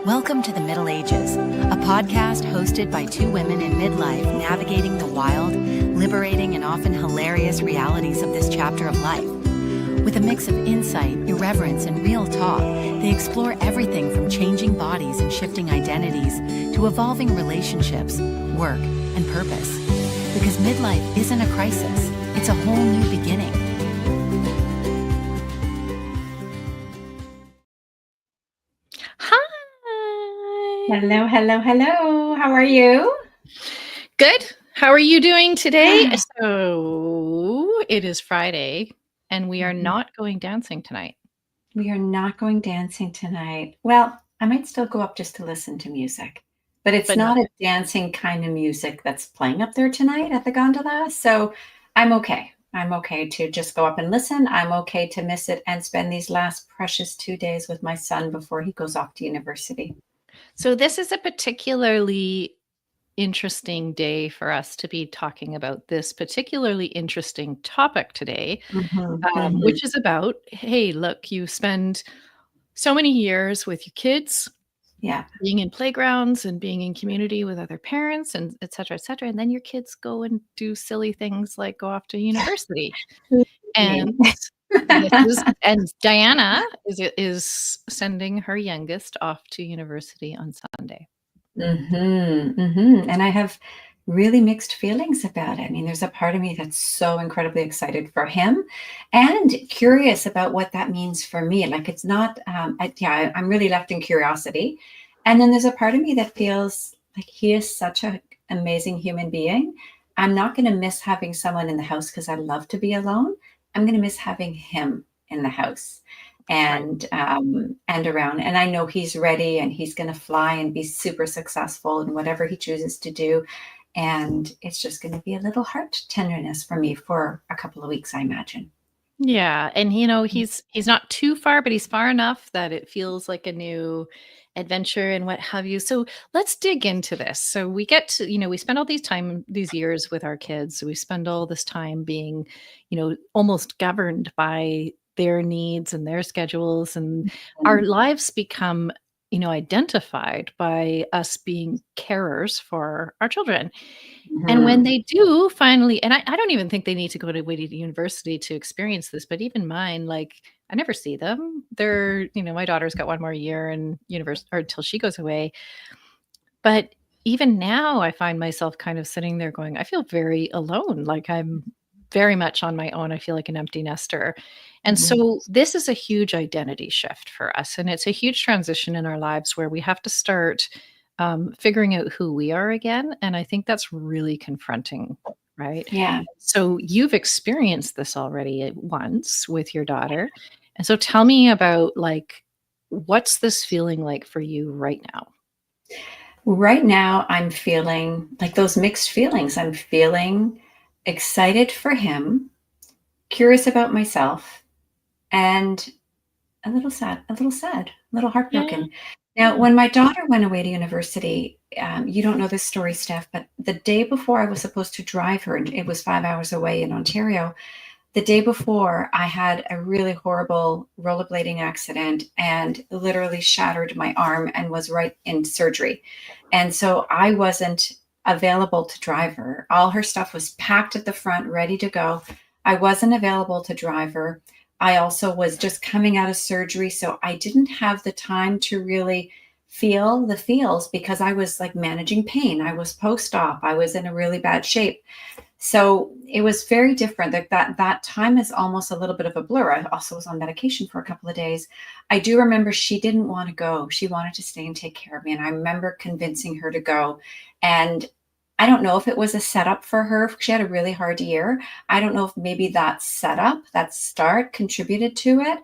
Welcome to the Middle Ages, a podcast hosted by two women in midlife navigating the wild, liberating, and often hilarious realities of this chapter of life. With a mix of insight, irreverence, and real talk, they explore everything from changing bodies and shifting identities to evolving relationships, work, and purpose. Because midlife isn't a crisis, it's a whole new beginning. Hello, hello, hello. How are you? Good. How are you doing today? So it is Friday and we are not going dancing tonight. We are not going dancing tonight. Well, I might still go up just to listen to music, but it's not a dancing kind of music that's playing up there tonight at the gondola. So I'm okay. I'm okay to just go up and listen. I'm okay to miss it and spend these last precious 2 days with my son before he goes off to university. So this is a particularly interesting day for us to be talking about this particularly interesting topic today, which is about, hey, look, you spend so many years with your kids, being in playgrounds and being in community with other parents and et cetera, and then your kids go and do silly things like go off to university. And Diana is sending her youngest off to university on Sunday. And I have really mixed feelings about it. I mean, there's a part of me that's so incredibly excited for him and curious about what that means for me. Like, it's not, I'm really left in curiosity. And then there's a part of me that feels like he is such an amazing human being. I'm not going to miss having someone in the house because I love to be alone. I'm going to miss having him in the house and around. And I know he's ready and he's going to fly and be super successful in whatever he chooses to do. And it's just going to be a little heart tenderness for me for a couple of weeks, I imagine. Yeah. And, he's not too far, but he's far enough that it feels like a new adventure and what have you. So let's dig into this. So we get to, we spend all these years with our kids. We spend all this time being, almost governed by their needs and their schedules, and our lives become, identified by us being carers for our children. And when they do finally, and I don't even think they need to go to university to experience this, but even mine, like, I never see them. They're, my daughter's got one more year in university or until she goes away. But even now I find myself kind of sitting there going, I feel very alone. Like, I'm very much on my own. I feel like an empty nester. And so this is a huge identity shift for us. And it's a huge transition in our lives where we have to start figuring out who we are again. And I think that's really confronting, right? Yeah. So you've experienced this already once with your daughter. And so tell me about, like, what's this feeling like for you right now? Right now, I'm feeling like those mixed feelings. I'm feeling excited for him, curious about myself, and a little sad, a little heartbroken. Now, when my daughter went away to university, you don't know this story, Steph, but the day before I was supposed to drive her, and it was 5 hours away in Ontario, the day before I had a really horrible rollerblading accident and literally shattered my arm and was right in surgery. And so I wasn't available to drive her. All her stuff was packed at the front, ready to go. I wasn't available to drive her. I also was just coming out of surgery, so I didn't have the time to really feel the feels because I was like managing pain. I was post-op. I was in a really bad shape. So it was very different. That time is almost a little bit of a blur. I also was on medication for a couple of days. I do remember she didn't want to go. She wanted to stay and take care of me. And I remember convincing her to go. And I don't know if it was a setup for her. She had a really hard year. I don't know if maybe that setup, that start contributed to it.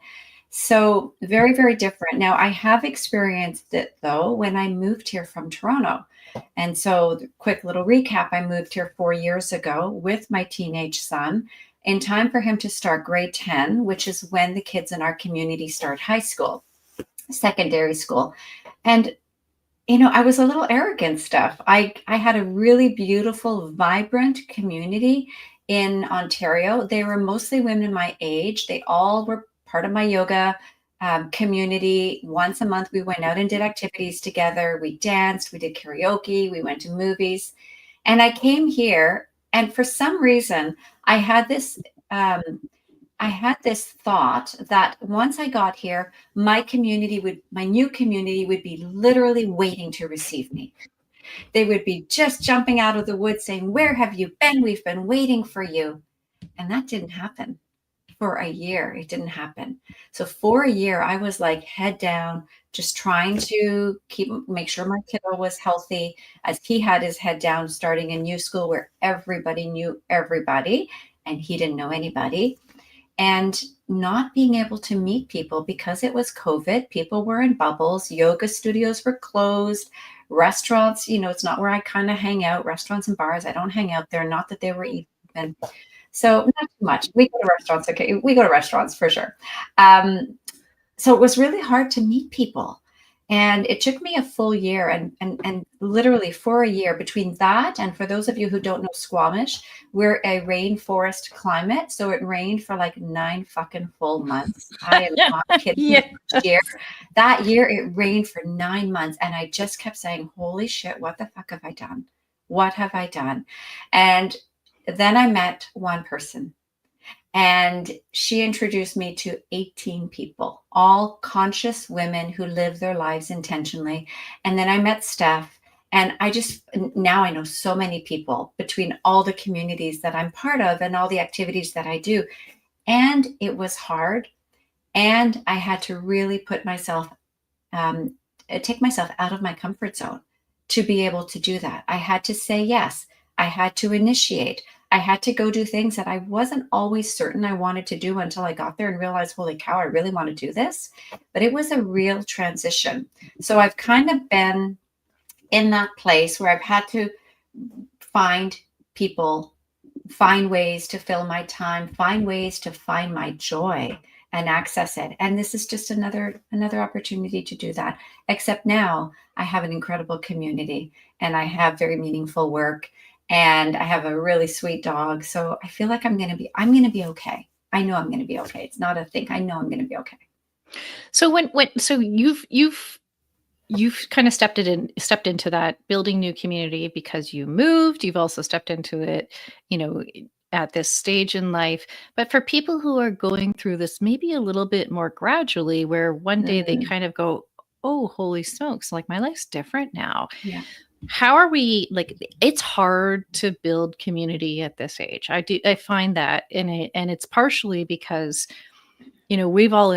So very, very different. Now, I have experienced it, though, when I moved here from Toronto. And so, quick little recap, I moved here 4 years ago with my teenage son in time for him to start grade 10, which is when the kids in our community start high school, secondary school. And I was a little arrogant, Steph. I had a really beautiful, vibrant community in Ontario. They were mostly women my age. They all were part of my yoga community. Once a month, we went out and did activities together. We danced, we did karaoke, we went to movies. And I came here, and for some reason, I had this. I had this thought that once I got here, my new community would be literally waiting to receive me. They would be just jumping out of the woods saying, "Where have you been? We've been waiting for you." And that didn't happen for a year. It didn't happen. So for a year, I was like head down, just trying to make sure my kiddo was healthy as he had his head down, starting a new school where everybody knew everybody and he didn't know anybody. And not being able to meet people because it was COVID. People were in bubbles. Yoga studios were closed. Restaurants, it's not where I kind of hang out. Restaurants and bars, I don't hang out there. Not that they were even. So not too much. We go to restaurants. Okay. We go to restaurants for sure. So it was really hard to meet people. And it took me a full year and literally for a year between that. And for those of you who don't know Squamish, we're a rainforest climate. So it rained for like 9 fucking full months. I am not kidding. Yeah. That year it rained for 9 months. And I just kept saying, holy shit, what the fuck have I done? What have I done? And then I met one person. And she introduced me to 18 people, all conscious women who live their lives intentionally. And then I met Steph. And now I know so many people between all the communities that I'm part of and all the activities that I do. And it was hard. And I had to really take myself out of my comfort zone to be able to do that. I had to say yes. I had to initiate. I had to go do things that I wasn't always certain I wanted to do until I got there and realized, holy cow, I really want to do this. But it was a real transition. So I've kind of been in that place where I've had to find people, find ways to fill my time, find ways to find my joy and access it. And this is just another opportunity to do that. Except now I have an incredible community and I have very meaningful work. And I have a really sweet dog. So I feel like I'm going to be okay. I know I'm going to be okay. It's not a thing. I know I'm going to be okay. So so you've kind of stepped into that building new community because you moved. You've also stepped into it, at this stage in life. But for people who are going through this maybe a little bit more gradually, where one day they kind of go, oh, holy smokes, like my life's different now. Yeah. How are we, like, it's hard to build community at this age. I find that and it's partially because, we've all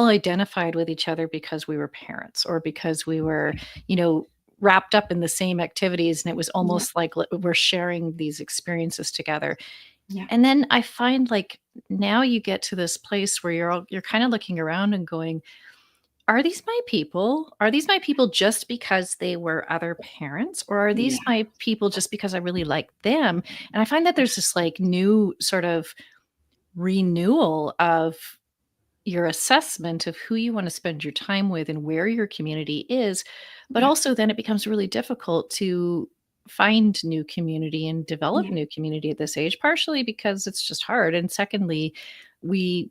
identified with each other because we were parents or because we were, wrapped up in the same activities. And it was almost like we're sharing these experiences together. Yeah. And then I find like now you get to this place where you're kind of looking around and going, are these my people? Are these my people just because they were other parents? Or are these my people just because I really like them? And I find that there's this like new sort of renewal of your assessment of who you want to spend your time with and where your community is. But also then it becomes really difficult to find new community and develop new community at this age, partially because it's just hard. And secondly, we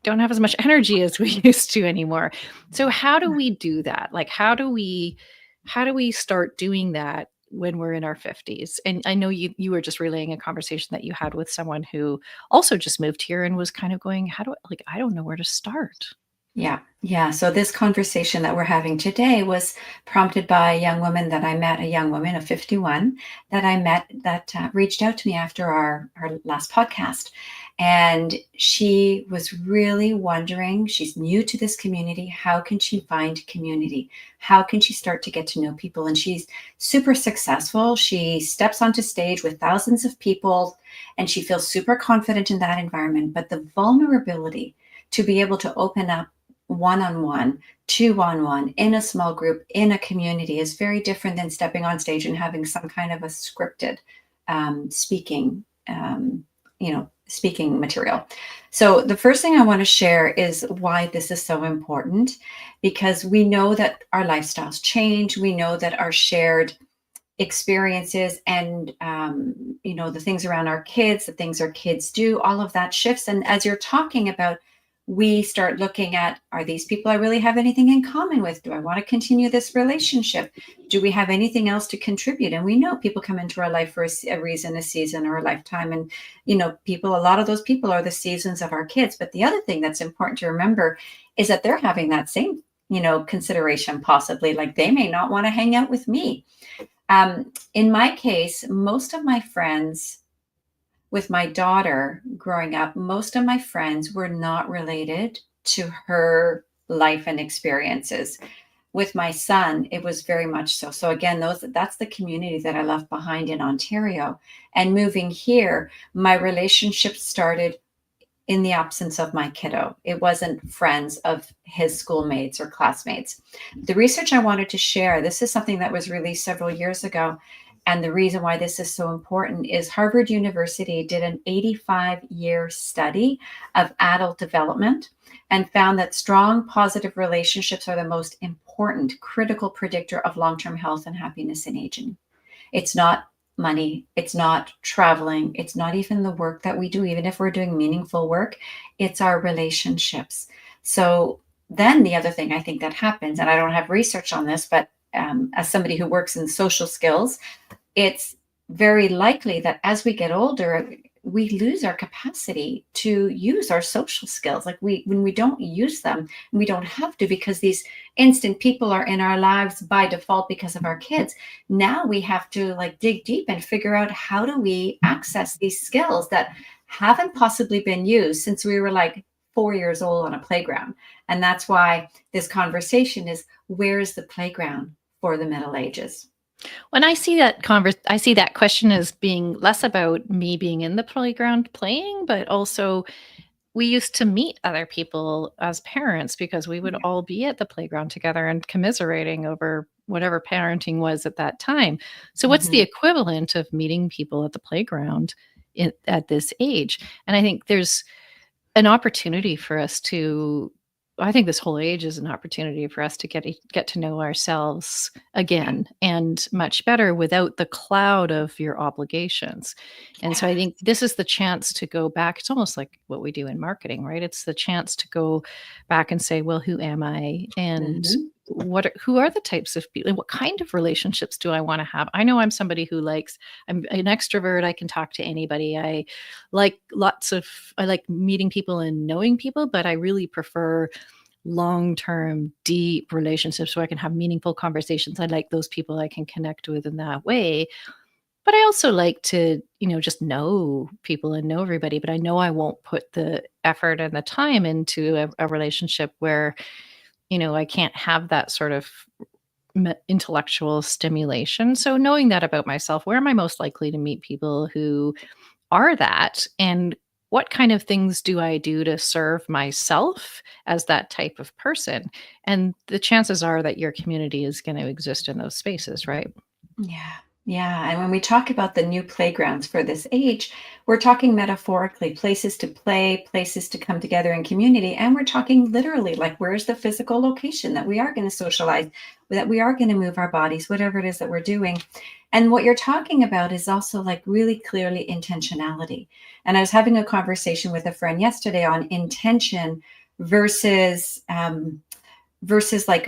don't have as much energy as we used to anymore. So how do we do that? Like, how do we start doing that when we're in our 50s? And I know you were just relaying a conversation that you had with someone who also just moved here and was kind of going, I don't know where to start. Yeah. Yeah. So this conversation that we're having today was prompted by a young woman that I met, a young woman of 51 that I met that reached out to me after our last podcast. And she was really wondering, she's new to this community. How can she find community? How can she start to get to know people? And she's super successful. She steps onto stage with thousands of people and she feels super confident in that environment. But the vulnerability to be able to open up one-on-one, two-on-one, in a small group, in a community is very different than stepping on stage and having some kind of a scripted speaking material. So the first thing I want to share is why this is so important, because we know that our lifestyles change. We know that our shared experiences and, the things around our kids, the things our kids do, all of that shifts. And as you're talking about we start looking at, are these people I really have anything in common with? Do I want to continue this relationship? Do we have anything else to contribute? And we know people come into our life for a reason, a season, or a lifetime. And, a lot of those people are the seasons of our kids. But the other thing that's important to remember is that they're having that same, consideration, possibly. Like, they may not want to hang out with me. In my case, most of my friends, with my daughter growing up, most of my friends were not related to her life and experiences. With my son, it was very much so. So again, that's the community that I left behind in Ontario. And moving here, my relationship started in the absence of my kiddo. It wasn't friends of his schoolmates or classmates. The research I wanted to share, this is something that was released several years ago. And the reason why this is so important is Harvard University did an 85-year study of adult development and found that strong, positive relationships are the most important, critical predictor of long-term health and happiness in aging. It's not money, it's not traveling, it's not even the work that we do, even if we're doing meaningful work, it's our relationships. So then the other thing I think that happens, and I don't have research on this, but as somebody who works in social skills, it's very likely that as we get older, we lose our capacity to use our social skills. Like, when we don't use them, we don't have to, because these instant people are in our lives by default because of our kids. Now we have to dig deep and figure out, how do we access these skills that haven't possibly been used since we were 4 years old on a playground. And that's why this conversation is, where is the playground for the Middle Ages? When I see that question as being less about me being in the playground playing, but also we used to meet other people as parents, because we would all be at the playground together and commiserating over whatever parenting was at that time. So what's the equivalent of meeting people at the playground at this age? And I think there's an opportunity for us to, I think this whole age is an opportunity for us to get to know ourselves again, and much better, without the cloud of your obligations. And so I think this is the chance to go back. It's almost like what we do in marketing, right? It's the chance to go back and say, well, who am I? And who are the types of people, and what kind of relationships do I want to have? I know I'm somebody who I'm an extrovert. I can talk to anybody. I like meeting people and knowing people, but I really prefer long-term, deep relationships where I can have meaningful conversations. I like those people I can connect with in that way. But I also like to, just know people and know everybody. But I know I won't put the effort and the time into a relationship where, I can't have that sort of intellectual stimulation. So knowing that about myself, where am I most likely to meet people who are that? And what kind of things do I do to serve myself as that type of person? And the chances are that your community is going to exist in those spaces, right? Yeah. Yeah. And when we talk about the new playgrounds for this age, we're talking metaphorically, places to play, places to come together in community. And we're talking literally, where's the physical location that we are going to socialize, that we are going to move our bodies, whatever it is that we're doing. And what you're talking about is also really clearly intentionality. And I was having a conversation with a friend yesterday on intention versus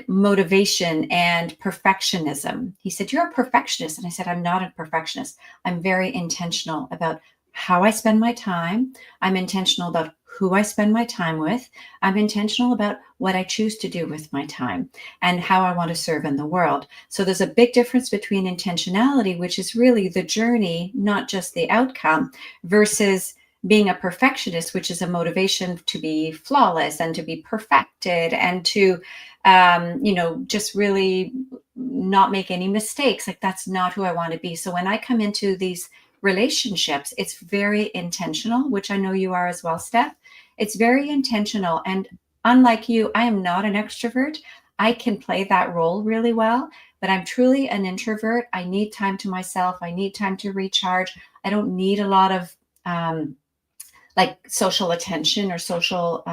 motivation and perfectionism. He said, "You're a perfectionist." And I said, "I'm not a perfectionist. I'm very intentional about how I spend my time. I'm intentional about who I spend my time with. I'm intentional about what I choose to do with my time and how I want to serve in the world." So there's a big difference between intentionality, which is really the journey, not just the outcome, versus being a perfectionist, which is a motivation to be flawless and to be perfected and to, just really not make any mistakes. That's not who I want to be. So when I come into these relationships, it's very intentional, which I know you are as well, Steph. It's very intentional. And unlike you, I am not an extrovert. I can play that role really well, but I'm truly an introvert. I need time to myself. I need time to recharge. I don't need a lot of social attention or social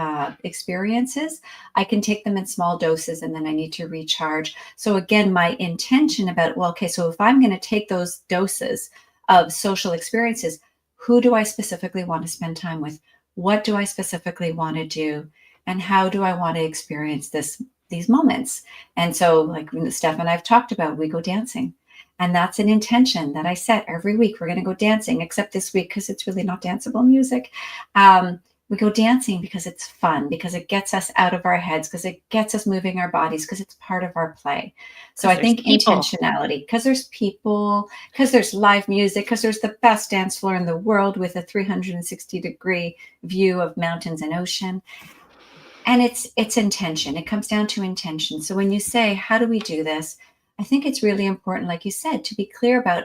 experiences. I can take them in small doses, and then I need to recharge. So again, my intention about, so if I'm going to take those doses of social experiences, who do I specifically want to spend time with? What do I specifically want to do? And how do I want to experience these moments? And so, like Steph and I've talked about, we go dancing. And that's an intention that I set every week. We're going to go dancing, except this week because it's really not danceable music. We go dancing because it's fun, because it gets us out of our heads, because it gets us moving our bodies, because it's part of our play. So I think intentionality, because there's people, because there's live music, because there's the best dance floor in the world with a 360-degree view of mountains and ocean. And it's intention. It comes down to intention. So when you say, how do we do this? I think it's really important, like you said, to be clear about,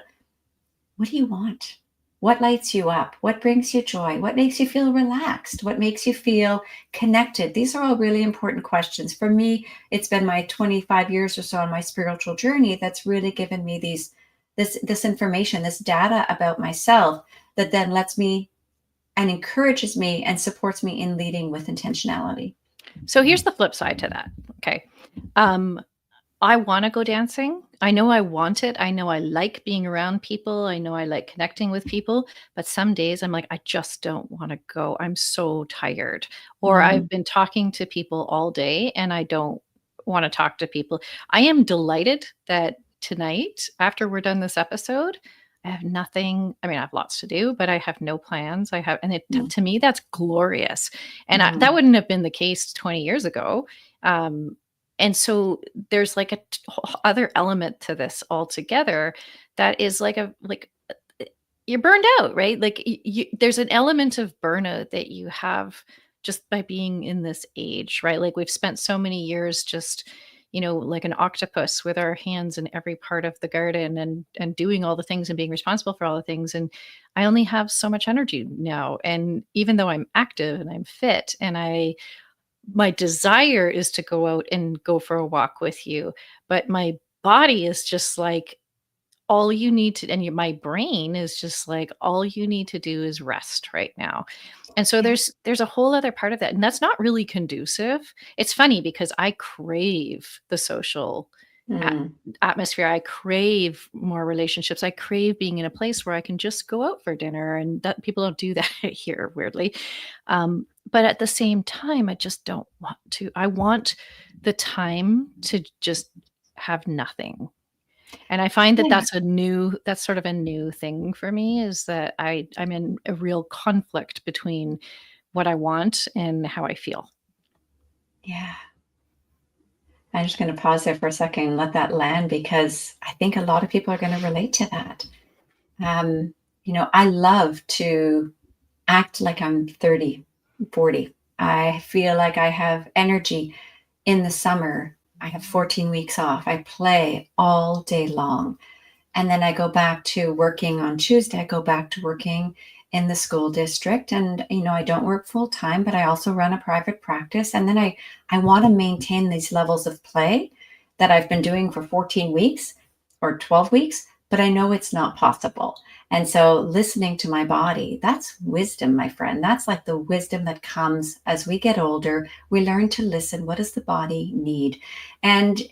what do you want? What lights you up? What brings you joy? What makes you feel relaxed? What makes you feel connected? These are all really important questions. For me, it's been my 25 years or so on my spiritual journey that's really given me this information, this data about myself that then lets me and encourages me and supports me in leading with intentionality. So here's the flip side to that. Okay. I want to go dancing. I know I want it. I know I like being around people. I know I like connecting with people. But some days I'm like, I just don't want to go. I'm so tired. Or I've been talking to people all day and I don't want to talk to people. I am delighted that tonight, after we're done this episode, I have nothing. I mean, I have lots to do, but I have no plans. To me, that's glorious. And that wouldn't have been the case 20 years ago. And so there's like a other element to this altogether that is like you're burned out, right? Like there's an element of burnout that you have just by being in this age, right? Like we've spent so many years just, like an octopus with our hands in every part of the garden and doing all the things and being responsible for all the things. And I only have so much energy now. And even though I'm active and I'm fit and my desire is to go out and go for a walk with you, but my body is just like, all you need to, and my brain is just like, all you need to do is rest right now. And so there's a whole other part of that. And that's not really conducive. It's funny because I crave the social atmosphere. I crave more relationships. I crave being in a place where I can just go out for dinner, and that people don't do that here, weirdly. But at the same time, I just don't want to. I want the time to just have nothing. And I find that that's sort of a new thing for me, is that I'm in a real conflict between what I want and how I feel. Yeah. I'm just going to pause there for a second and let that land, because I think a lot of people are going to relate to that. I love to act like I'm 30, 40. I feel like I have energy in the summer. I have 14 weeks off. I play all day long. And then I go back to working on Tuesday. I go back to working in the school district. And, I don't work full time, but I also run a private practice. And then I want to maintain these levels of play that I've been doing for 14 weeks or 12 weeks, but I know it's not possible. And so listening to my body, that's wisdom, my friend. That's like the wisdom that comes as we get older. We learn to listen. What does the body need? And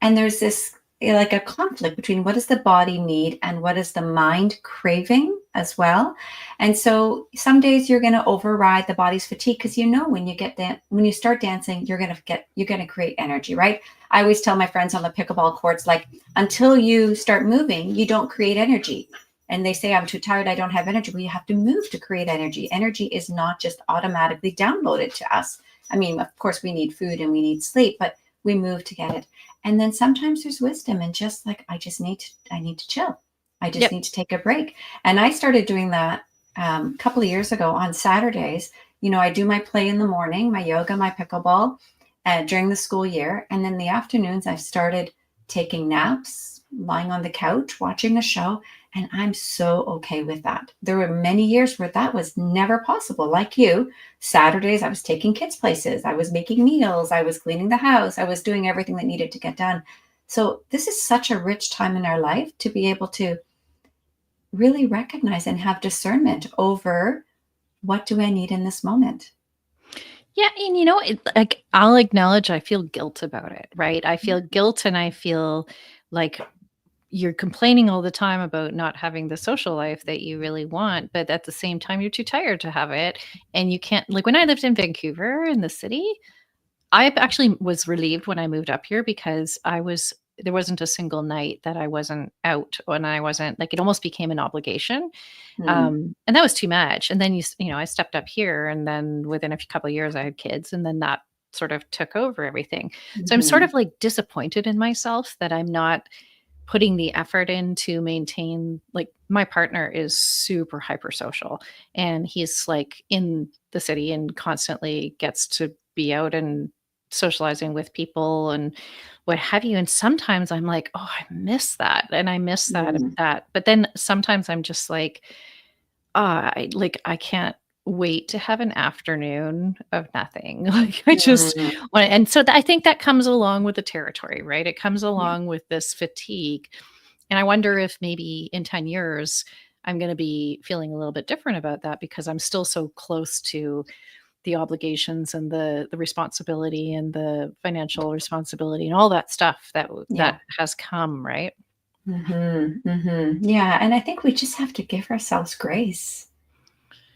there's this like a conflict between what does the body need and what is the mind craving as well. And so some days you're going to override the body's fatigue, because when you start dancing, you're going to create energy, right? I always tell my friends on the pickleball courts, like, until you start moving, you don't create energy. And they say, I'm too tired, I don't have energy. Well, you have to move to create energy. Energy is not just automatically downloaded to us. I mean, of course, we need food and we need sleep, but we move to get it. And then sometimes there's wisdom and just like, I need to chill. I just need to take a break. And I started doing that a couple of years ago on Saturdays. I do my play in the morning, my yoga, my pickleball during the school year. And then the afternoons, I've started taking naps, lying on the couch, watching a show. And I'm so okay with that. There were many years where that was never possible. Like you, Saturdays, I was taking kids places. I was making meals. I was cleaning the house. I was doing everything that needed to get done. So this is such a rich time in our life to be able to really recognize and have discernment over, what do I need in this moment? Yeah. And like, I'll acknowledge I feel guilt about it, right? I feel guilt, and I feel like you're complaining all the time about not having the social life that you really want, but at the same time, you're too tired to have it. And you can't, like when I lived in Vancouver in the city, I actually was relieved when I moved up here because there wasn't a single night that I wasn't out and I wasn't like, it almost became an obligation. Mm, And that was too much. And then I stepped up here and then within a couple of years I had kids and then that sort of took over everything. So I'm sort mhm, of like disappointed in myself that I'm not putting the effort in to maintain. Like my partner is super hyper social and he's like in the city and constantly gets to be out and socializing with people and what have you. And sometimes I'm like, oh, I miss that. And I miss mm, that. But then sometimes I'm just like, I can't wait to have an afternoon of nothing. Like, I just mm, want, and so I think that comes along with the territory, right? It comes yeah, along with this fatigue. And I wonder if maybe in 10 years, I'm going to be feeling a little bit different about that because I'm still so close to the obligations and the responsibility and the financial responsibility and all that stuff yeah. that has come, right? Yeah, and I think we just have to give ourselves grace.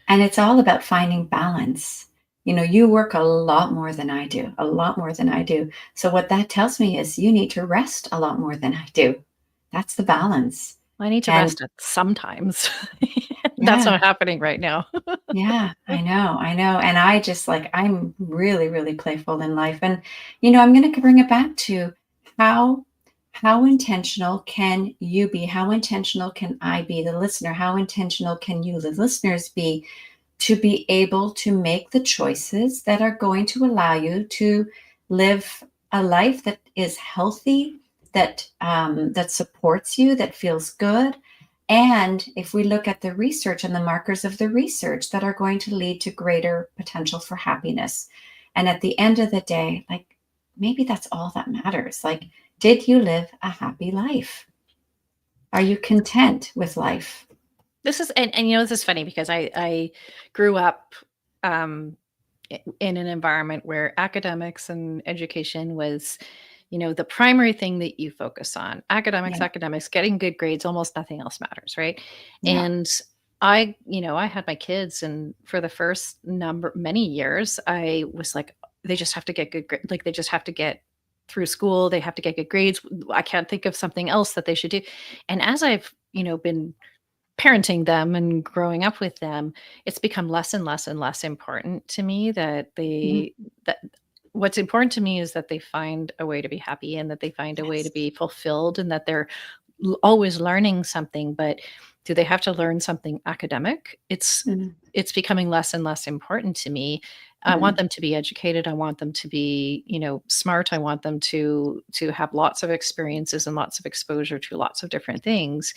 And it's all about finding balance. You work a lot more than I do, a lot more than I do. So what that tells me is you need to rest a lot more than I do. That's the balance. I need to And rest it sometimes. That's yeah, not happening right now. yeah, I know. And I just like, I'm really, really playful in life. And, I'm going to bring it back to how, how intentional can you be? How intentional can I be, the listener? How intentional can you, the listeners, to be able to make the choices that are going to allow you to live a life that is healthy, that supports you, that feels good. And if we look at the research and the markers of the research that are going to lead to greater potential for happiness. And at the end of the day, like maybe that's all that matters. Like, did you live a happy life? Are you content with life? This is and this is funny because I grew up um in an environment where academics and education was, the primary thing that you focus on. Yeah, Academics, getting good grades, almost nothing else matters, right? yeah. And I had my kids and for the first many years, I was like, they just have to get good like they just have to get through school, they have to get good grades. I can't think of something else that they should do. And as I've, been parenting them and growing up with them, it's become less and less and less important to me Mhm. that what's important to me is that they find a way to be happy and that they find a way to Yes. be fulfilled and that they're always learning something. But do they have to learn something academic? Mhm. It's becoming less and less important to me. I want Mhm. them to be educated. I want them to be, smart. I want them to have lots of experiences and lots of exposure to lots of different things.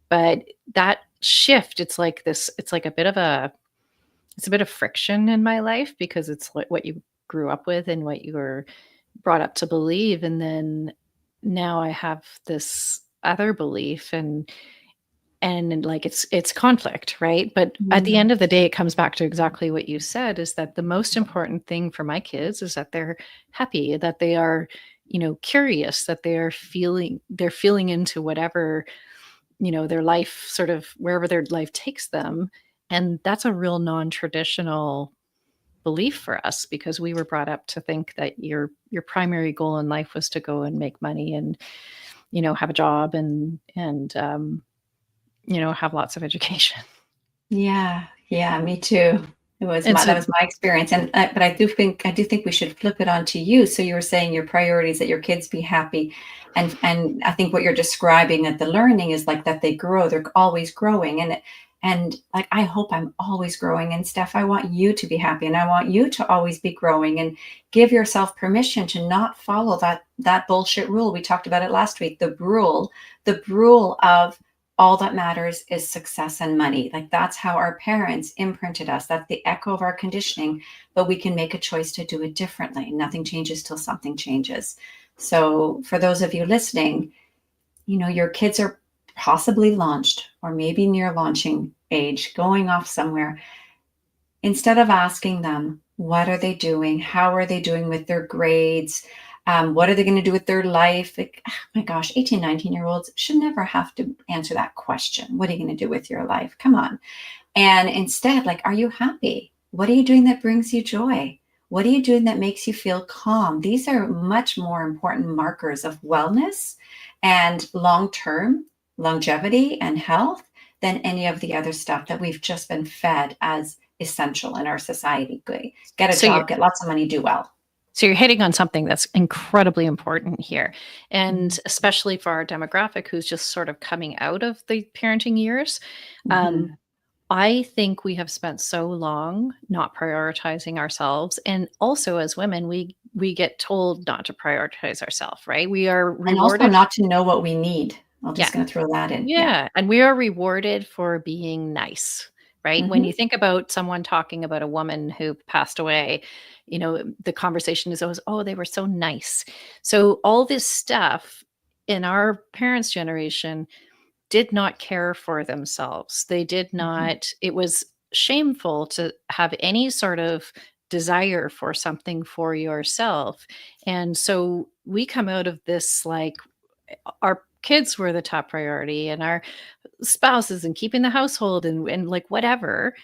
But that shift, it's like a bit of friction in my life because it's what you grew up with and what you were brought up to believe. And then now I have this other belief and like it's conflict, right? But at the Mhm. end of the day, it comes back to exactly what you said is that the most important thing for my kids is that they're happy, that they are, curious, that they're feeling into whatever their life sort of wherever their life takes them. And that's a real non-traditional belief for us because we were brought up to think that your primary goal in life was to go and make money and, have a job and have lots of education. Yeah, yeah, me too. And That so was my experience, and but I do think we should flip it on to you. So you were saying your priorities that your kids be happy, and I think what you're describing at the learning is like that they grow. They're always growing, and like I hope I'm always growing. And Steph, I want you to be happy, and I want you to always be growing. And give yourself permission to not follow that bullshit rule. We talked about it last week. The rule of all that matters is success and money. Like that's how our parents imprinted us. That's the echo of our conditioning, but we can make a choice to do it differently. Nothing changes till something changes. So for those of you listening, your kids are possibly launched or maybe near launching age, going off somewhere. Instead of asking them, what are they doing? How are they doing with their grades? What are they going to do with their life? Like, oh my gosh, 18, 19-year-olds should never have to answer that question. What are you going to do with your life? Come on. And instead, like, are you happy? What are you doing that brings you joy? What are you doing that makes you feel calm? These are much more important markers of wellness and long-term longevity and health than any of the other stuff that we've just been fed as essential in our society. Good. Get a So you're job, get lots of money, do well. so you're hitting on something that's incredibly important here. And Mhm. especially for our demographic who's just sort of coming out of the parenting years. Um, Mhm. I think we have spent so long not prioritizing ourselves, and also as women, we get told not to prioritize ourselves, right? We are And also rewarded. not to know what we need. I'm Yeah, just going to throw that in. Yeah. yeah, and we are rewarded for being nice, right? When you Mhm. think about someone talking about a woman who passed away, the conversation is always, "Oh, they were so nice." So all this stuff in our parents' generation did not care for themselves. They did Mhm. not, it was shameful to have any sort of desire for something for yourself. And so we come out of this like our kids were the top priority and our spouses and keeping the household and like whatever.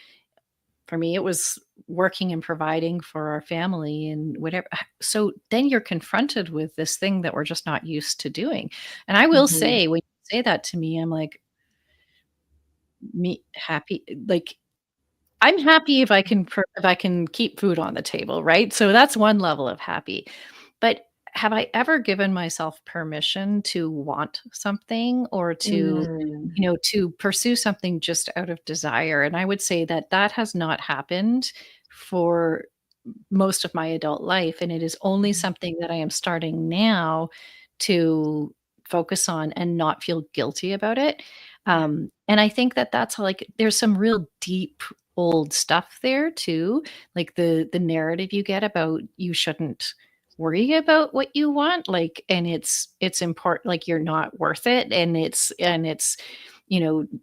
For me, it was working and providing for our family and whatever. So then you're confronted with this thing that we're just not used to doing. And I will Mhm. say, when you say that to me, I'm like, me happy, like, I'm happy if if I can keep food on the table, right? So that's one level of happy. But have I ever given myself permission to want something or to, Mm. to pursue something just out of desire? And I would say that that has not happened for most of my adult life, and it is only something that I am starting now to focus on and not feel guilty about it. Yeah. And I think that that's like there's some real deep old stuff there too, like the narrative you get about you shouldn't worry about what you want, like, and it's important, like you're not worth it, and it's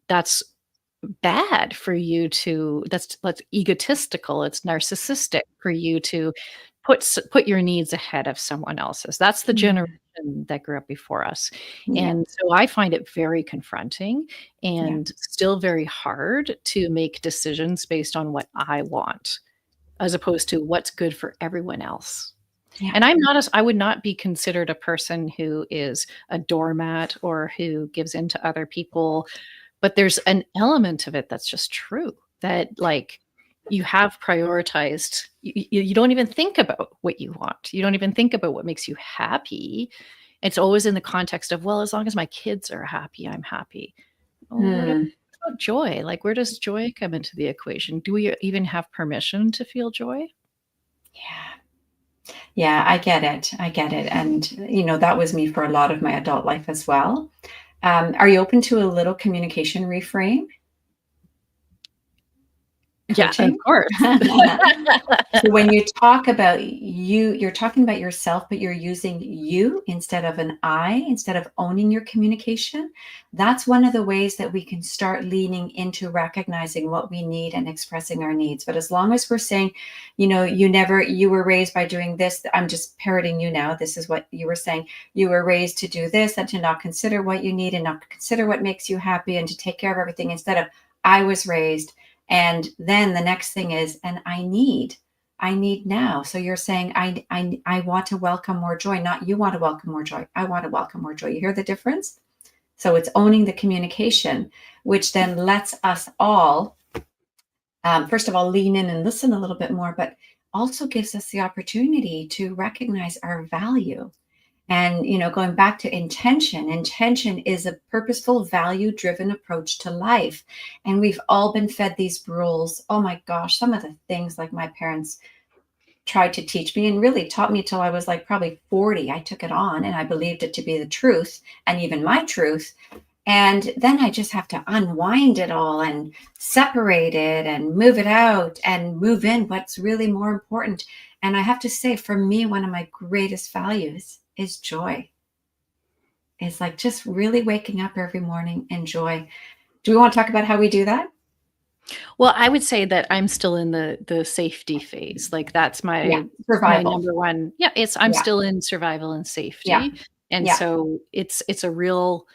that's bad for you to that's egotistical, it's narcissistic for you to put your needs ahead of someone else's. That's the generation Mm. that grew up before us, Yeah. and so I find it very confronting Yeah. and still very hard to make decisions based on what I want, as opposed to what's good for everyone else. Yeah. And I would not be considered a person who is a doormat or who gives in to other people, but there's an element of it that's just true, that, like, you have prioritized you don't even think about what you want. You don't even think about what makes you happy. It's always in the context of, "Well, as long as my kids are happy, I'm happy." Oh, what Mm. about joy? Like, where does joy come into the equation? Do we even have permission to feel joy? Yeah. Yeah, I get it. I get it. And, that was me for a lot of my adult life as well. Are you open to a little communication reframe Yeah, of coaching? course. So when you talk about you, you're talking about yourself, but you're using you instead of an I, instead of owning your communication. That's one of the ways that we can start leaning into recognizing what we need and expressing our needs. But as long as we're saying, you were raised by doing this, I'm just parroting you now. This is what you were saying. You were raised to do this and to not consider what you need and not consider what makes you happy and to take care of everything instead of I was raised. And then the next thing is, and I need now. So you're saying, I want to welcome more joy, not you want to welcome more joy. I want to welcome more joy. You hear the difference? So it's owning the communication, which then lets us all, first of all, lean in and listen a little bit more, but also gives us the opportunity to recognize our value. And, going back to intention is a purposeful, value driven approach to life. And we've all been fed these rules. Oh my gosh, some of the things like my parents tried to teach me and really taught me till I was like probably 40. I took it on and I believed it to be the truth and even my truth. And then I just have to unwind it all and separate it and move it out and move in what's really more important. And I have to say, for me, one of my greatest values is joy. It's like just really waking up every morning in joy. Do we want to talk about how we do that? Well, I would say that I'm still in the safety phase. Like that's Yeah. my Survival. number one. Yeah, I'm Yeah. still in survival and Yeah. safety. And Yeah. so it's a real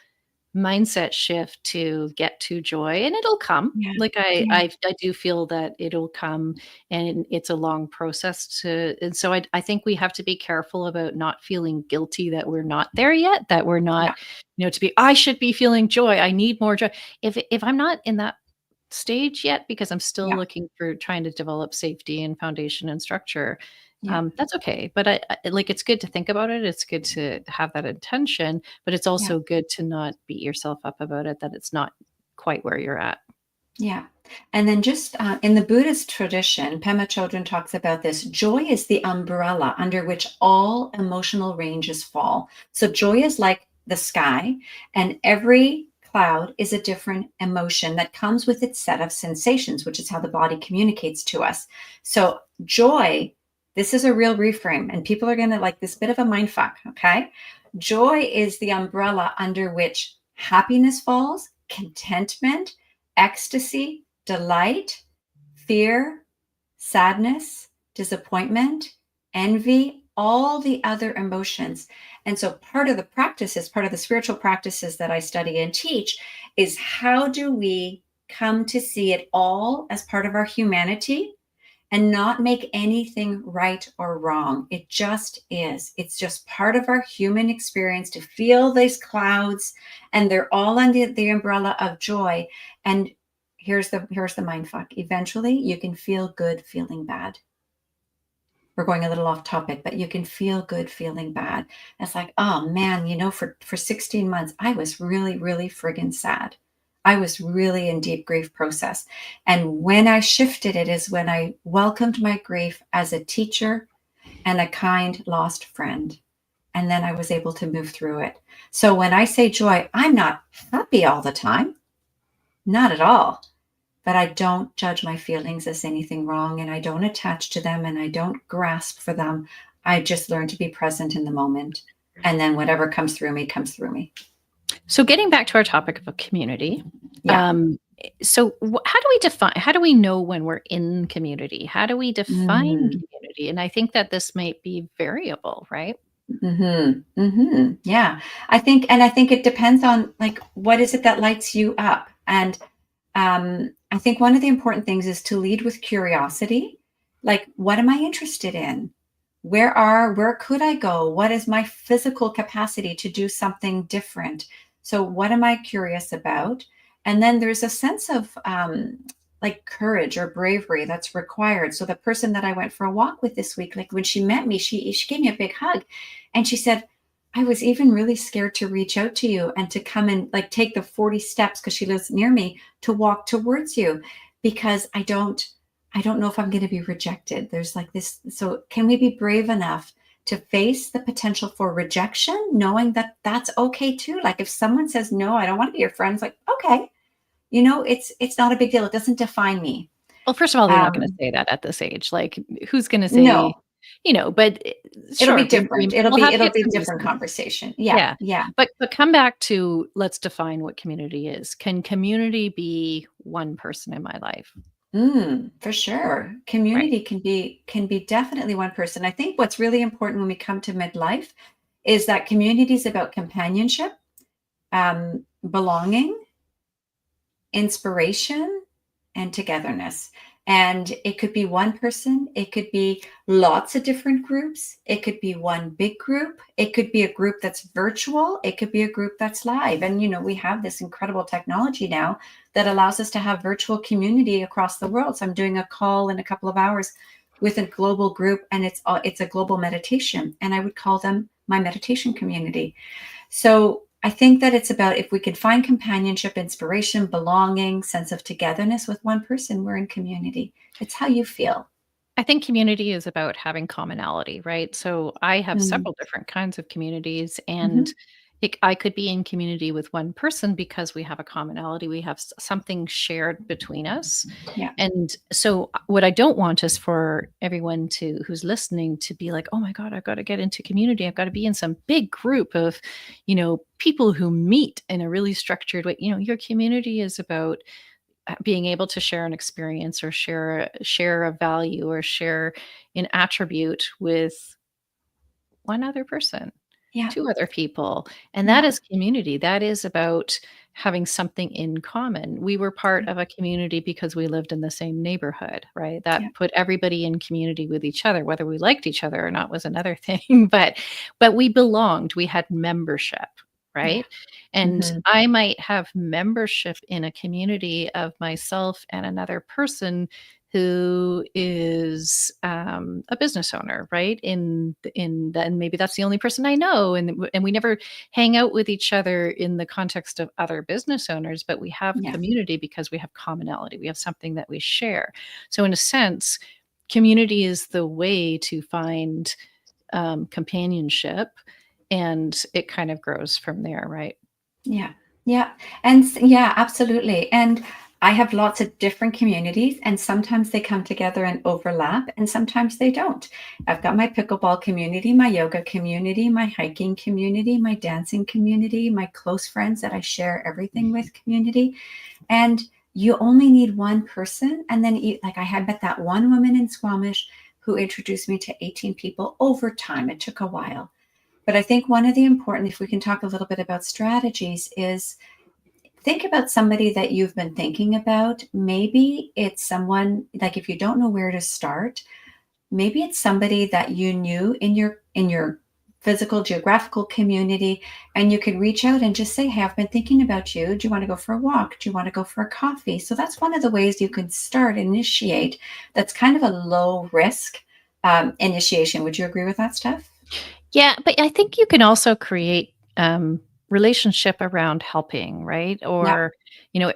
mindset shift to get to joy, and it'll come. Yeah. Like Yeah. I do feel that it'll come, and it's a long process to, and so I think we have to be careful about not feeling guilty that we're not there yet, that we're not, Yeah. to be, I should be feeling joy. I need more joy. If I'm not in that stage yet, because I'm still Yeah. looking for trying to develop safety and foundation and structure, Yeah. that's okay. But like, it's good to think about it. It's good to have that intention, but it's Yeah. also good to not beat yourself up about it, that it's not quite where you're at. Yeah. And then just in the Buddhist tradition, Pema Chodron talks about this. Joy is the umbrella under which all emotional ranges fall. So joy is like the sky, and every cloud is a different emotion that comes with its set of sensations, which is how the body communicates to us. So joy, this is a real reframe, and people are going to like this bit of a mind fuck. Okay. Joy is the umbrella under which happiness falls, contentment, ecstasy, delight, fear, sadness, disappointment, envy, all the other emotions. And so part of the practices, part of the spiritual practices that I study and teach is how do we come to see it all as part of our humanity and not make anything right or wrong. It just is. It's just part of our human experience to feel these clouds, and they're all under the umbrella of joy. And here's the mind fuck. Eventually, you can feel good feeling bad. We're going a little off topic, but you can feel good feeling bad. It's like, oh man, for 16 months, I was really, really friggin' sad. I was really in deep grief process. And when I shifted it is when I welcomed my grief as a teacher and a kind lost friend. And then I was able to move through it. So when I say joy, I'm not happy all the time, not at all. But I don't judge my feelings as anything wrong, and I don't attach to them, and I don't grasp for them. I just learn to be present in the moment. And then whatever comes through me comes through me. So getting back to our topic of a community, Yeah. so how do we know when we're in community? How do we define Mm-hmm. community? And I think that this might be variable, right? Mm-hmm. Mm-hmm. Yeah. I think it depends on like what is it that lights you up. And I think one of the important things is to lead with curiosity. Like, what am I interested in? Where could I go? What is my physical capacity to do something different? So what am I curious about? And then there's a sense of like courage or bravery that's required. So the person that I went for a walk with this week, like when she met me, she gave me a big hug, and she said, I was even really scared to reach out to you and to come and like take the 40 steps, because she lives near me, to walk towards you, because I don't know if I'm going to be rejected. There's like this. So can we be brave enough to face the potential for rejection, knowing that that's okay too? Like if someone says, no, I don't want to be your friend, it's like, okay, it's not a big deal. It doesn't define me. Well, first of all, they're not going to Um, say that at this age. Like, who's going to say, no, but it'll be sure, different. we'll have to It'll get be a some different wisdom. conversation. Yeah. Yeah. Yeah. But come back to, let's define what community is. Can community be one person in my life? For sure. Right. Community can be definitely one person. I think what's really important when we come to midlife is that community is about companionship, belonging, inspiration, and togetherness. And it could be one person, it could be lots of different groups, it could be one big group, it could be a group that's virtual, it could be a group that's live. And we have this incredible technology now that allows us to have virtual community across the world. So I'm doing a call in a couple of hours with a global group, and it's a global meditation, and I would call them my meditation community. So I think that it's about, if we can find companionship, inspiration, belonging, sense of togetherness with one person, we're in community. It's how you feel. I think community is about having commonality, right? So I have Mm. several different kinds of communities, and Mhm. I could be in community with one person because we have a commonality. We have something shared between us. Yeah. And so what I don't want is for everyone who's listening to be like, oh my God, I've got to get into community. I've got to be in some big group of, people who meet in a really structured way. Your community is about being able to share an experience or share a value or share an attribute with one other person, Yeah. 2 other people, and that Yeah. is community. That is about having something in common. We were part Yeah. of a community because we lived in the same neighborhood, right? Yeah. That put everybody in community with each other. Whether we liked each other or not was another thing, but we belonged. We had membership, Yeah. right? And Hmm. I might have membership in a community of myself and another person who is a business owner, right? And maybe that's the only person I know, and we never hang out with each other in the context of other business owners, but we have Yeah. community because we have commonality. We have something that we share. So in a sense, community is the way to find companionship, and it kind of grows from there, right? Yeah. Yeah. And yeah, absolutely. And I have lots of different communities, and sometimes they come together and overlap, and sometimes they don't. I've got my pickleball community, my yoga community, my hiking community, my dancing community, my close friends that I share everything with community. And you only need one person. And then, like, I had met that one woman in Squamish who introduced me to 18 people over time. It took a while. But I think one of the important, if we can talk a little bit about strategies, is think about somebody that you've been thinking about. Maybe it's someone, like, if you don't know where to start, maybe it's somebody that you knew in your physical geographical community, and you could reach out and just say, hey, I've been thinking about you. Do you want to go for a walk? Do you want to go for a coffee? So that's one of the ways you can start, initiate. That's kind of a low risk initiation. Would you agree with that, Steph? Yeah, but I think you can also create relationship around helping, right? Yeah. Or, you know,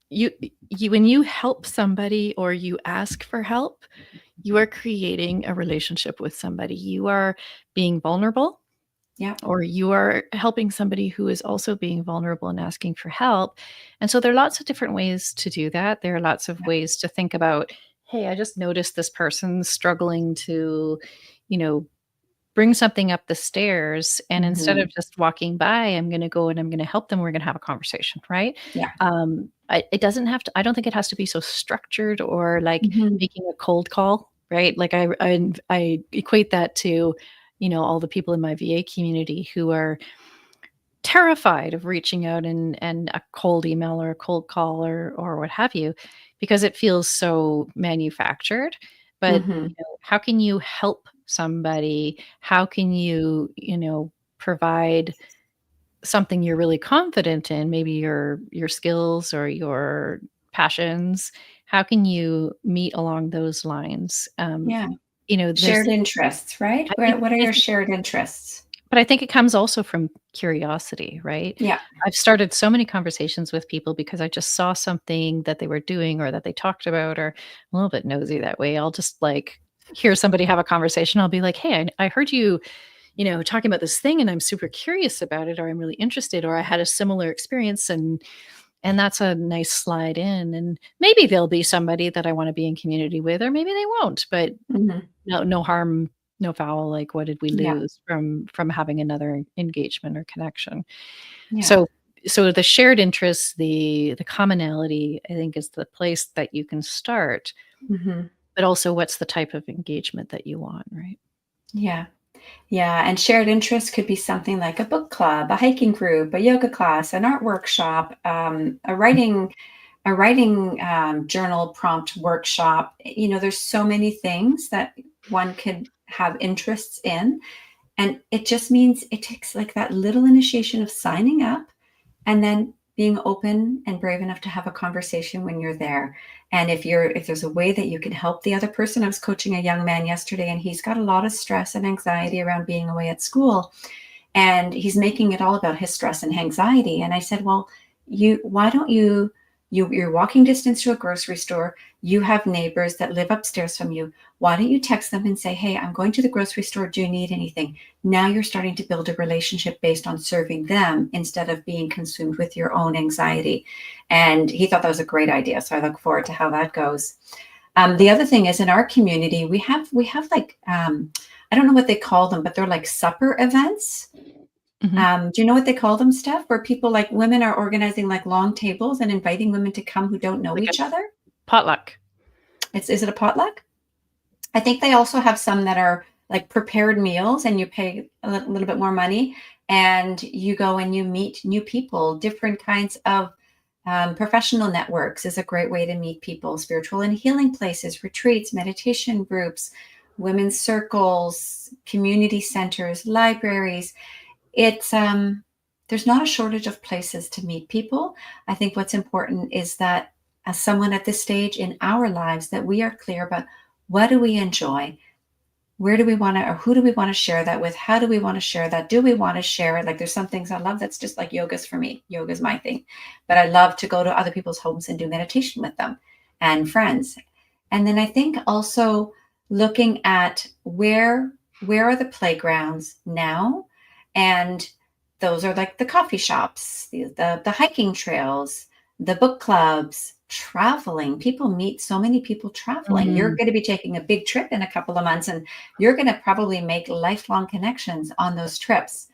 you you when you help somebody or you ask for help, you are creating a relationship with somebody. You are being vulnerable, Yeah. or you are helping somebody who is also being vulnerable and asking for help. And so there are lots of different ways to do that. There are lots of Yeah. ways to think about, hey, I just noticed this person struggling to, you know, bring something up the stairs, and instead Hmm. of just walking by, I'm gonna go and I'm gonna help them, we're gonna have a conversation, right? Yeah. It doesn't have to, I don't think it has to be so structured or like Hmm. making a cold call, right? Like I equate that to, all the people in my VA community who are terrified of reaching out and a cold email or a cold call or what have you, because it feels so manufactured. But Hmm. how can you help somebody? How can you provide something you're really confident in, maybe your skills or your passions? How can you meet along those lines? Yeah. There's Shared interests, right? I think What are I your think shared interests? but I think it comes also from curiosity, right? Yeah. I've started so many conversations with people because I just saw something that they were doing or that they talked about, or I'm a little bit nosy that way. I'll just like hear somebody have a conversation. I'll be like, hey, I heard you, talking about this thing and I'm super curious about it, or I'm really interested, or I had a similar experience, and that's a nice slide in. And maybe there'll be somebody that I want to be in community with, or maybe they won't, but Hmm. no harm, no foul. Like, what did we Yeah. lose from having another engagement or connection? Yeah. So the shared interests, the commonality, I think, is the place that you can start, Hmm. but also what's the type of engagement that you want, right? Yeah. Yeah. And shared interests could be something like a book club, a hiking group, a yoga class, an art workshop, a writing journal prompt workshop. There's so many things that one could have interests in. And it just means it takes like that little initiation of signing up, and then being open and brave enough to have a conversation when you're there. And if there's a way that you can help the other person. I was coaching a young man yesterday, and he's got a lot of stress and anxiety around being away at school, and he's making it all about his stress and anxiety. And I said, well, why don't you're walking distance to a grocery store, you have neighbors that live upstairs from you, why don't you text them and say, hey, I'm going to the grocery store, do you need anything? Now you're starting to build a relationship based on serving them instead of being consumed with your own anxiety. And he thought that was a great idea, so I look forward to how that goes. The other thing is, in our community, we have like I don't know what they call them, but they're like supper events. Do you know what they call them, Steph? Where people, like women, are organizing like long tables and inviting women to come who don't know Like a each other. potluck. Is it a potluck? I think they also have some that are like prepared meals, and you pay a little bit more money, and you go and you meet new people. Different kinds of professional networks is a great way to meet people. Spiritual and healing places, retreats, meditation groups, women's circles, community centers, libraries. It's there's not a shortage of places to meet people. I think what's important is that as someone at this stage in our lives, that we are clear about what do we enjoy, where do we want to, or who do we want to share that with, how do we want to share that, do we want to share it? Like there's some things I love that's just like yoga's for me, yoga's my thing, but I love to go to other people's homes and do meditation with them and friends. And then I think also looking at where are the playgrounds now, and those are like the coffee shops, the hiking trails, the book clubs, traveling. People meet so many people traveling. You're going to be taking a big trip in a couple of months, and you're going to probably make lifelong connections on those trips.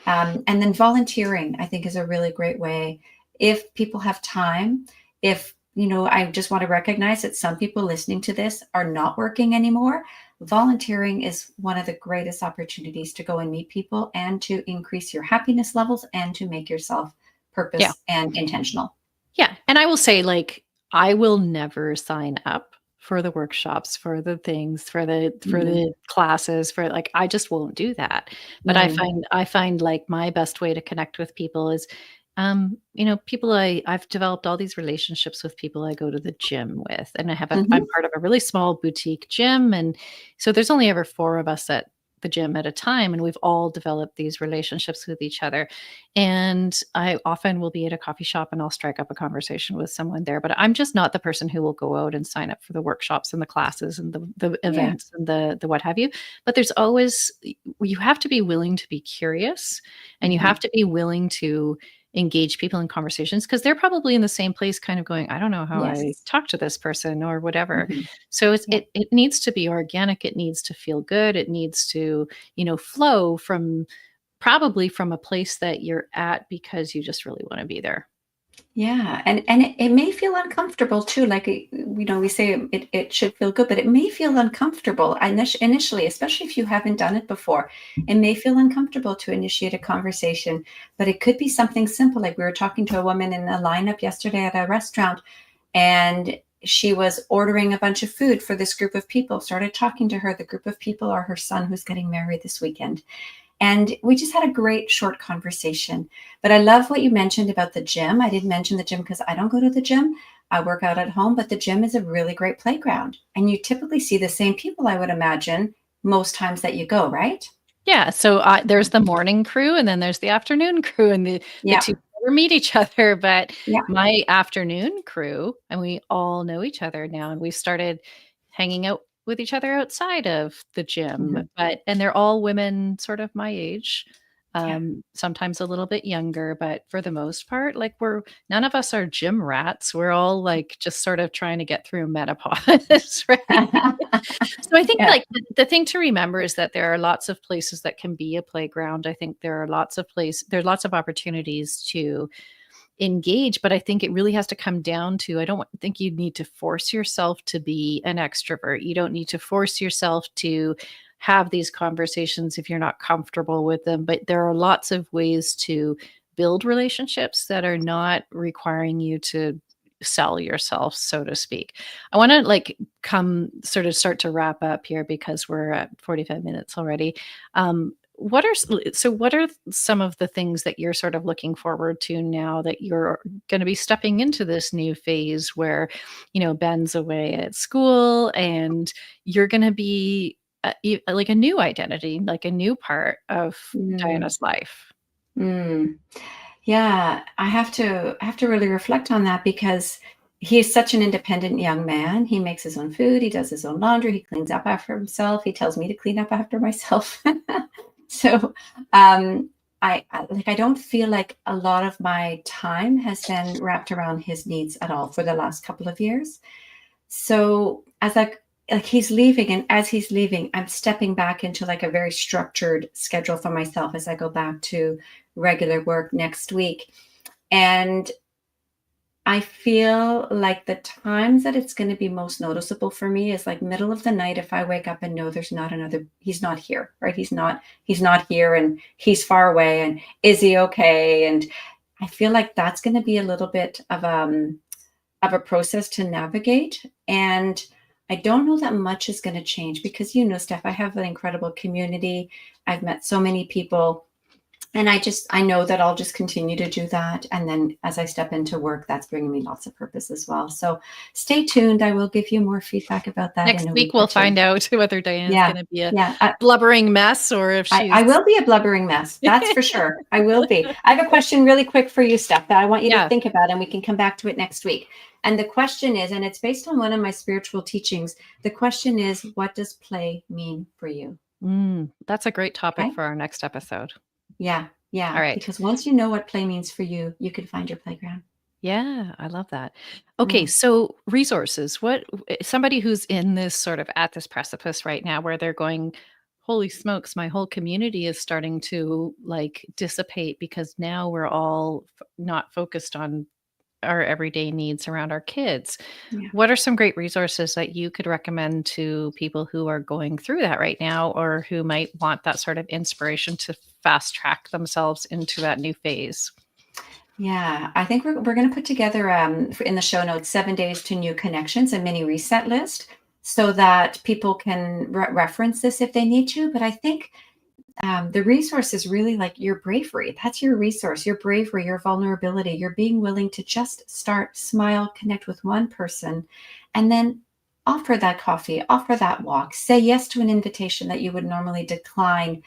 And then volunteering, I think, is a really great way. If people have time, if, I just want to recognize that some people listening to this are not working anymore. Volunteering is one of the greatest opportunities to go and meet people and to increase your happiness levels and to make yourself purpose and intentional. Yeah. And I will say, like, I will never sign up for the workshops, for the things, for the classes, for like, I just won't do that. But I find like my best way to connect with people is, people I've developed all these relationships with people I go to the gym with, and I'm part of a really small boutique gym. And so there's only ever 4 of us at the gym at a time, and we've all developed these relationships with each other. And I often will be at a coffee shop and I'll strike up a conversation with someone there, but I'm just not the person who will go out and sign up for the workshops and the classes and the events and the what have you. But there's always, you have to be willing to be curious, and you have to be willing to engage people in conversations, because they're probably in the same place kind of going, I don't know how I talk to this person or whatever. So it needs to be organic. It needs to feel good. It needs to, flow probably from a place that you're at because you just really want to be there. Yeah. And it may feel uncomfortable too. Like, we say it should feel good, but it may feel uncomfortable initially, especially if you haven't done it before. It may feel uncomfortable to initiate a conversation, but it could be something simple. Like we were talking to a woman in a lineup yesterday at a restaurant, and she was ordering a bunch of food for this group of people, started talking to her. The group of people are her son, who's getting married this weekend. And we just had a great short conversation. But I love what you mentioned about the gym. I didn't mention the gym because I don't go to the gym. I work out at home, but the gym is a really great playground. And you typically see the same people, I would imagine, most times that you go, right? Yeah. So there's the morning crew, and then there's the afternoon crew, and the two never meet each other. But my afternoon crew, and we all know each other now, and we've started hanging out with each other outside of the gym, and they're all women sort of my age, sometimes a little bit younger, but for the most part, like none of us are gym rats. We're all like just sort of trying to get through menopause, right? So I think like the thing to remember is that there are lots of places that can be a playground. I think there are lots of opportunities to engage, but I think it really has to come down to, I don't think you need to force yourself to be an extrovert. You don't need to force yourself to have these conversations if you're not comfortable with them. But there are lots of ways to build relationships that are not requiring you to sell yourself, so to speak. I want to start to wrap up here because we're at 45 minutes already. What are some of the things that you're sort of looking forward to now that you're going to be stepping into this new phase where, Ben's away at school and you're going to be like a new identity, like a new part of Diana's life? Yeah, I have to really reflect on that because he's such an independent young man. He makes his own food. He does his own laundry. He cleans up after himself. He tells me to clean up after myself. So I don't feel like a lot of my time has been wrapped around his needs at all for the last couple of years. So like he's leaving, and as he's leaving, I'm stepping back into like a very structured schedule for myself as I go back to regular work next week. And I feel like the times that it's going to be most noticeable for me is like middle of the night, if I wake up and know he's not here, right? He's not here, and he's far away, and is he okay? And I feel like that's going to be a little bit of a process to navigate. And I don't know that much is going to change because, Steph, I have an incredible community. I've met so many people. And I know that I'll just continue to do that. And then as I step into work, that's bringing me lots of purpose as well. So stay tuned. I will give you more feedback about that. Next week, we'll find out whether Diane's going to be a blubbering mess or if she's... I will be a blubbering mess. That's for sure. I will be. I have a question really quick for you, Steph, that I want you to think about, and we can come back to it next week. And the question is, and it's based on one of my spiritual teachings, the question is, what does play mean for you? That's a great topic for our next episode. Yeah. All right. Because once you know what play means for you, you can find your playground. Yeah, I love that. Okay, so resources. What somebody who's in this sort of at this precipice right now where they're going, holy smokes, my whole community is starting to like dissipate because now we're all not focused on our everyday needs around our kids. Yeah. What are some great resources that you could recommend to people who are going through that right now, or who might want that sort of inspiration to fast track themselves into that new phase? Yeah, I think we're going to put together in the show notes 7 days to new connections, a mini reset list, so that people can reference this if they need to. But I think the resource is really like your bravery. That's your resource, your bravery, your vulnerability, your being willing to just start, smile, connect with one person, and then offer that coffee, offer that walk, say yes to an invitation that you would normally decline.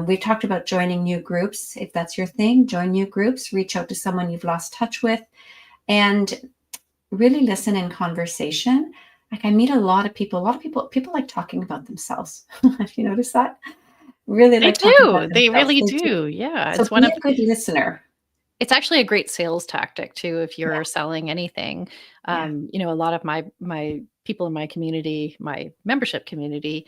We've talked about joining new groups. If that's your thing, join new groups, reach out to someone you've lost touch with, and really listen in conversation. Like I meet a lot of people like talking about themselves. Have you noticed that? Really like they do. They really do. Yeah. So it's one of a good listener. It's actually a great sales tactic too, if you're selling anything. A lot of my people in my community, my membership community,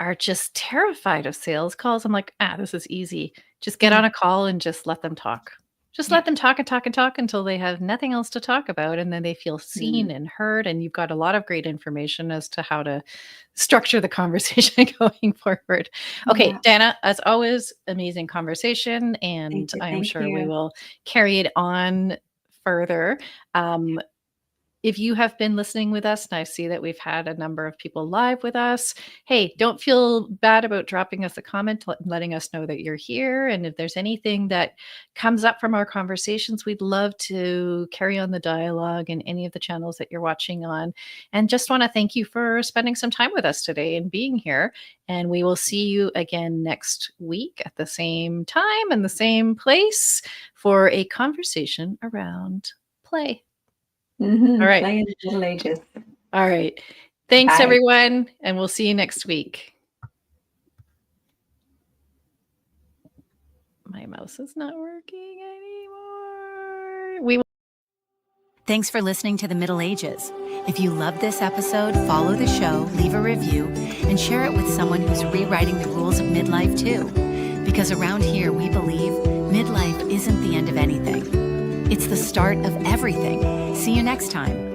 are just terrified of sales calls. I'm like, this is easy. Just get on a call and just let them talk. Just let them talk and talk and talk until they have nothing else to talk about. And then they feel seen and heard. And you've got a lot of great information as to how to structure the conversation going forward. Okay, Dana, as always, amazing conversation. And I'm sure we will carry it on further. If you have been listening with us, and I see that we've had a number of people live with us, hey, don't feel bad about dropping us a comment, letting us know that you're here. And if there's anything that comes up from our conversations, we'd love to carry on the dialogue in any of the channels that you're watching on. And just want to thank you for spending some time with us today and being here. And we will see you again next week at the same time and the same place for a conversation around play. All right. Play in the Middle Ages. All right. Thanks, everyone. And we'll see you next week. My mouse is not working anymore. Thanks for listening to The Middle Ages. If you loved this episode, follow the show, leave a review, and share it with someone who's rewriting the rules of midlife too. Because around here, we believe midlife isn't the end of anything. It's the start of everything. See you next time.